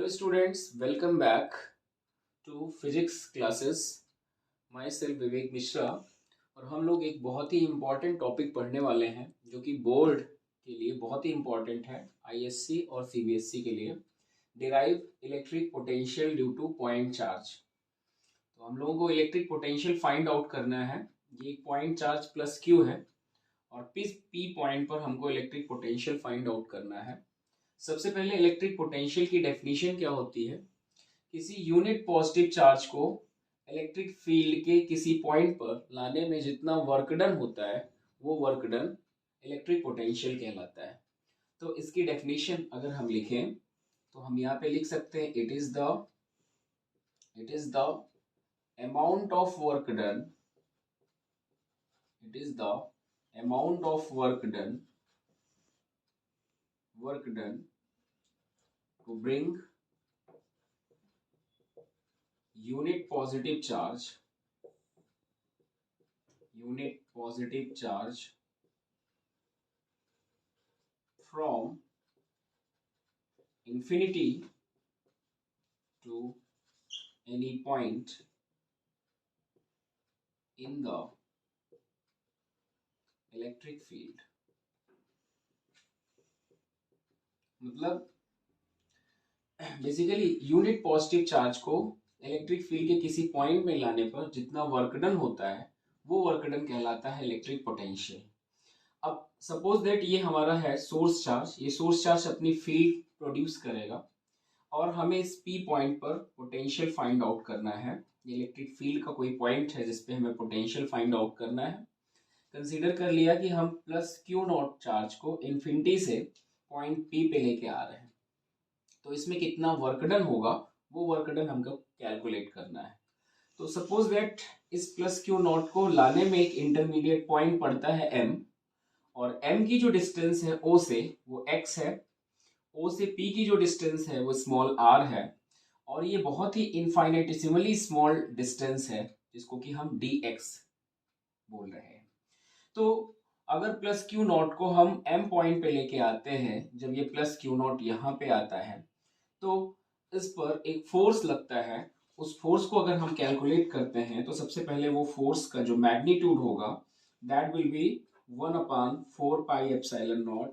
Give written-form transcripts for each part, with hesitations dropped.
Hello students, welcome back to physics classes. Myself विवेक मिश्रा और हम लोग एक बहुत ही इम्पॉर्टेंट टॉपिक पढ़ने वाले हैं जो कि बोर्ड के लिए बहुत ही इम्पॉर्टेंट है, आईएससी और सीबीएसई के लिए। Derive electric potential due to point charge. तो हम लोगों को इलेक्ट्रिक पोटेंशियल फाइंड आउट करना है। ये एक पॉइंट चार्ज प्लस क्यू है और पी पॉइंट पर हमको इलेक्ट्रिक पोटेंशियल फाइंड आउट करना है। सबसे पहले इलेक्ट्रिक पोटेंशियल की डेफिनेशन क्या होती है? किसी यूनिट पॉजिटिव चार्ज को इलेक्ट्रिक फील्ड के किसी पॉइंट पर लाने में जितना वर्क डन होता है वो वर्क डन इलेक्ट्रिक पोटेंशियल कहलाता है। तो इसकी डेफिनेशन अगर हम लिखें तो हम यहाँ पे लिख सकते हैं it is the amount of work done, it is the amount of work done to bring unit positive charge from infinity to any point in the electric field। मतलब बेसिकली यूनिट पॉजिटिव चार्ज को electric field के किसी point में लाने पर जितना work done होता है वो वर्क डन कहलाता है इलेक्ट्रिक पोटेंशियल। अब सपोज दैट ये हमारा है सोर्स चार्ज, ये सोर्स चार्ज अपनी फील्ड प्रोड्यूस करेगा और हमें इस पी पॉइंट पर पोटेंशियल फाइंड आउट करना है। ये इलेक्ट्रिक फील्ड का कोई पॉइंट है जिसपे हमें पोटेंशियल फाइंड आउट करना है। कंसीडर कर लिया कि हम प्लस क्यू नॉट चार्ज को इन्फिनिटी से पॉइंट पी पे लेके आ रहे हैं, तो इसमें कितना वर्क डन होगा वो वर्क डन हमको कैलकुलेट करना है। तो सपोज दैट इस प्लस क्यू नॉट को लाने में एक इंटरमीडिएट पॉइंट पड़ता है m, और m की जो डिस्टेंस है o से वो x है, o से p की जो डिस्टेंस है वो स्मॉल r है, और ये बहुत ही इनफाइनेटिसिमली स्मॉल डिस्टेंस है जिसको कि हम dx बोल रहे हैं। तो अगर प्लस क्यू नॉट को हम m पॉइंट पे लेके आते हैं, जब ये प्लस क्यू नॉट यहाँ पे आता है तो इस पर एक फोर्स लगता है। उस फोर्स को अगर हम कैलकुलेट करते हैं तो सबसे पहले वो फोर्स का जो मैग्नीट्यूड होगा that will be 1/4πε0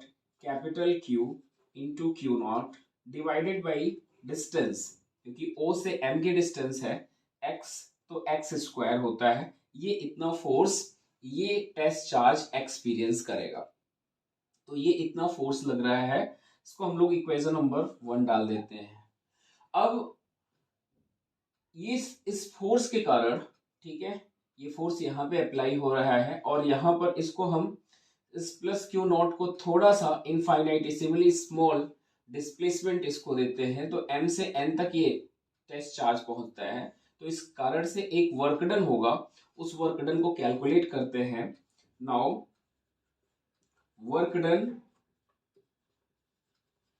capital Q into Q not divided by distance, क्योंकि O से M की डिस्टेंस है x, तो x स्क्वायर होता है। ये इतना फोर्स ये टेस्ट चार्ज एक्सपीरियंस करेगा, तो ये इतना फोर्स लग रहा है। इसको हम लोग इक्वेशन नंबर 1 डाल देते हैं। अब ये इस फोर्स के कारण, ठीक है, ये फोर्स यहाँ पे अप्लाई हो रहा है और यहाँ पर इसको हम इस प्लस क्यू नॉट को थोड़ा सा इनफाइनाइटेसिमली स्मॉल डिस्प्लेसमेंट इसको देते हैं, तो m से n तक ये टेस्ट चार्ज पहुंचता है। तो इस कारण से एक वर्क डन होगा, उस वर्क डन को कैलकुलेट करते हैं। Now work done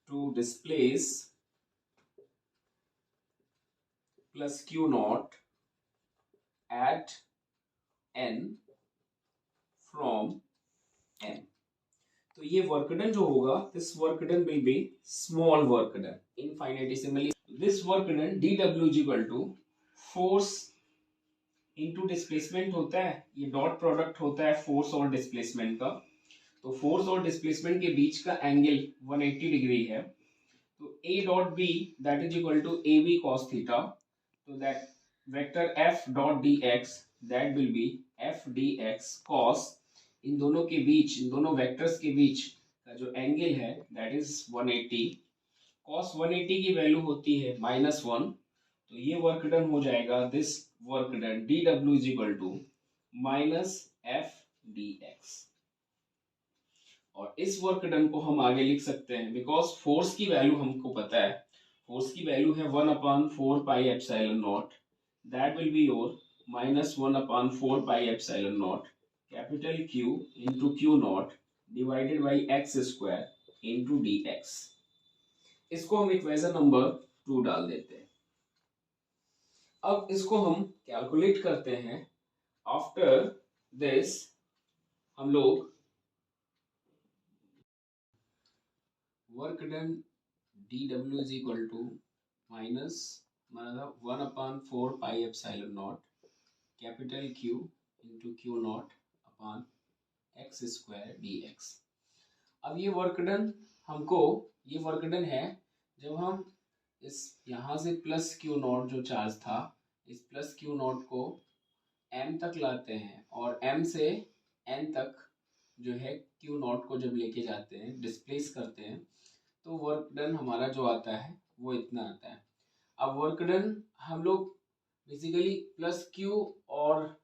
to displace plus q naught at n from m। तो ये वर्क डन जो होगा, this work done will be small work done infinitesimally। this work done dw is equal to force into displacement होता है, ये dot product होता है force और डिस्प्लेसमेंट का। तो फोर्स और डिस्प्लेसमेंट के बीच का एंगल 180 डिग्री है, तो a dot b that is equal to ab cos theta, तो that vector f dot dx that will be f dx cos, इन दोनों के बीच, इन दोनों वेक्टर्स के बीच का जो एंगल है दैट इज 180। cos 180 की वैल्यू होती है -1, तो ये वर्क डन हो जाएगा, this work done dw is equal to -f dx। और इस वर्क डन को हम आगे लिख सकते हैं, बिकॉज फोर्स की वैल्यू हमको पता है, फोर्स की वैल्यू है 1/4πε0, that will be your -1/4πε0 capital Q into Q not divided by X square into dx। इसको हम इक्वेशन नंबर 2 डाल देते हैं। अब इसको हम कैलकुलेट करते हैं। आफ्टर दिस हम लोग work done dw is equal to minus हमारा था 1/4 pi epsilon not capital Q into Q not upon x square dx। अब ये वर्क डन हमको, ये वर्क डन है जब हम इस यहाँ से प्लस Q नॉट जो चार्ज था, इस प्लस Q नॉट को m तक लाते हैं और m से n तक जो है Q नॉट को जब लेके जाते हैं, डिस्प्लेस करते हैं, तो वर्क डन हमारा जो आता है वो इतना आता है। अब वर्क डन हम लोग बेसिकली प्लस Q और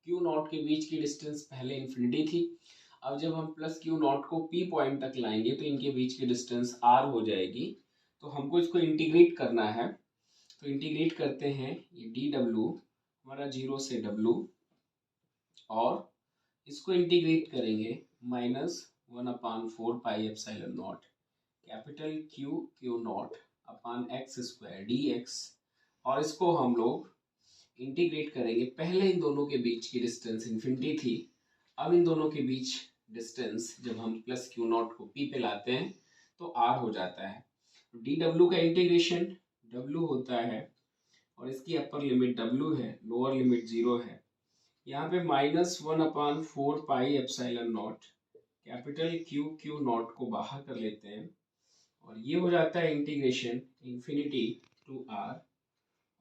Q नॉट के बीच की डिस्टेंस पहले इन्फिनिटी थी। अब जब हम प्लस Q नॉट को P पॉइंट तक लाएंगे तो इनके बीच की डिस्टेंस R हो जाएगी। तो हमको इसको इंटीग्रेट करना है, तो इंटीग्रेट करते हैं, ये dw हमारा 0 से w, और इसको इंटीग्रेट करेंगे -1/4 pi epsilon not capital Q not upon x square dx, और इसको हम लोग इंटीग्रेट करेंगे। पहले इन दोनों के बीच की डिस्टेंस इन्फिनिटी थी, अब इन दोनों के बीच डिस्टेंस जब हम प्लस Q नॉट को P पे लाते हैं तो R हो जाता है। dw का इंटीग्रेशन w होता है और इसकी अपर लिमिट w है, लोअर लिमिट 0 है। यहाँ पे -1/4 pi epsilon not capital Q not को बाहर कर लेते हैं और ये हो जाता है इंटीग्रेशन इन्फिनिटी टू R,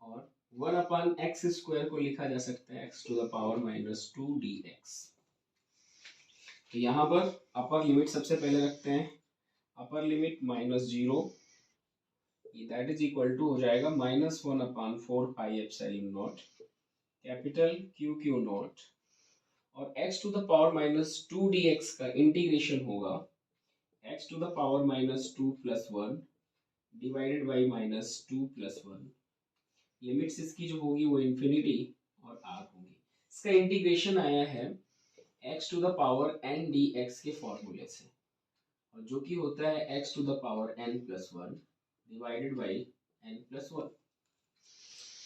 और 1/x स्क्वायर को लिखा जा सकता है x to the power -2 dx। तो यहाँ पर अपर लिमिट सबसे पहले रखते हैं, upper limit -0 that is equal to हो जाएगा -1/4 pi epsilon not capital Q not, और x to the power -2 dx का इंटीग्रेशन होगा x to the power -2 + 1 divided by -2 + 1। Limits इसकी जो होगी वो इन्फिनिटी और r होगी। इसका इंटीग्रेशन आया है x to the power n dx के फॉर्मूले से, और जो कि होता है x to the power n + 1 divided by n + 1।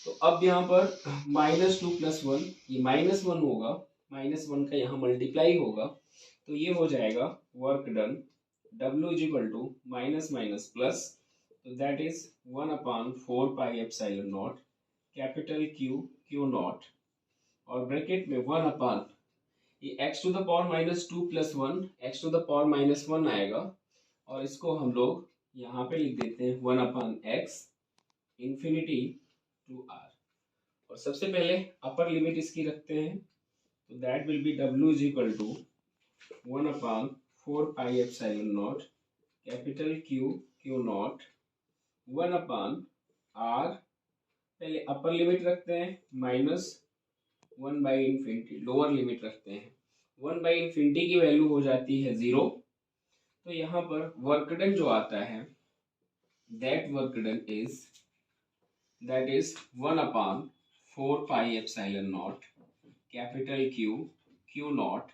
तो अब यहाँ पर -2 + 1, ये -1 होगा, -1 का यहाँ मल्टीप्लाई होगा, तो ये हो जाएगा work done W is equal to minus minus plus, तो that is 1/4 pi epsilon not capital Q not, और ब्रैकेट में 1 ये x to the power -2 + 1 x to the power -1 आएगा, और इसको हम लोग यहाँ पे लिख देते हैं 1/x इन्फिनिटी टू R। और सबसे पहले अपर लिमिट इसकी रखते हैं, तो that will be W is equal to 1/4 pi epsilon not capital Q not 1/R, पहले अपर लिमिट रखते हैं -1/∞, लोअर लिमिट रखते हैं 1/∞ की वैल्यू हो जाती है 0। तो यहाँ पर वर्क डन जो आता है that work done is that is 1/4 pi epsilon not capital Q not,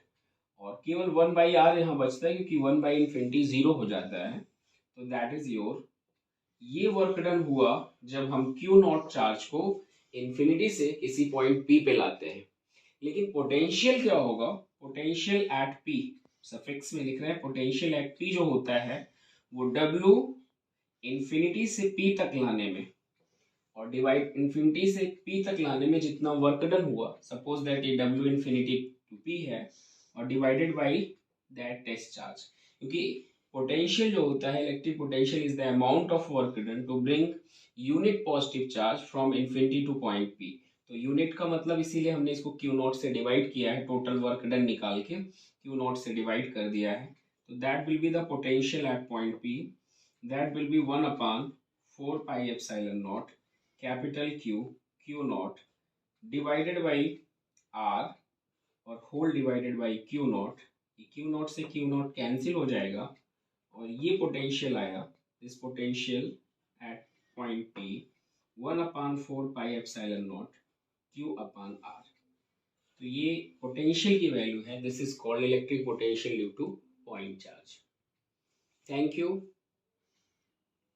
और केवल 1/R यहाँ बचता है क्योंकि 1/∞ 0 हो जाता है, तो दैट इज योर, ये वर्क डन हुआ जब हम Q नॉट चार्ज को इन्फिनिटी से किसी पॉइंट P पे लाते हैं। लेकिन पोटेंशियल क्या होगा, पोटेंशियल एट P, सफिक्स में लिख रहे हैं, पोटेंशियल एट P जो होता है वो W इन्फिनिटी से P तक लाने में और डिवाइड इन्फिनिटी से P तक लाने में जितना वर्क डन हुआ, सपोज दैट ये W इन्फिनिटी टू P है, और divided by that test charge, क्योंकि पोटेंशियल जो होता है electric potential is the amount of work done to bring unit positive charge from infinity to point P। तो unit का मतलब इसीलिए हमने इसको Q नॉट से डिवाइड किया है, टोटल वर्क डन निकाल के Q नॉट से डिवाइड कर दिया है, तो that will be the potential at point P, that will be 1/4 pi epsilon not capital Q not divided by R और whole divided by Q not, Q not से Q not cancel हो जाएगा, और ये पोटेंशियल आया, this potential at point P 1/4 pi epsilon not Q/R। तो ये potential की वैल्यू है, this is called electric potential due to point charge. Thank you.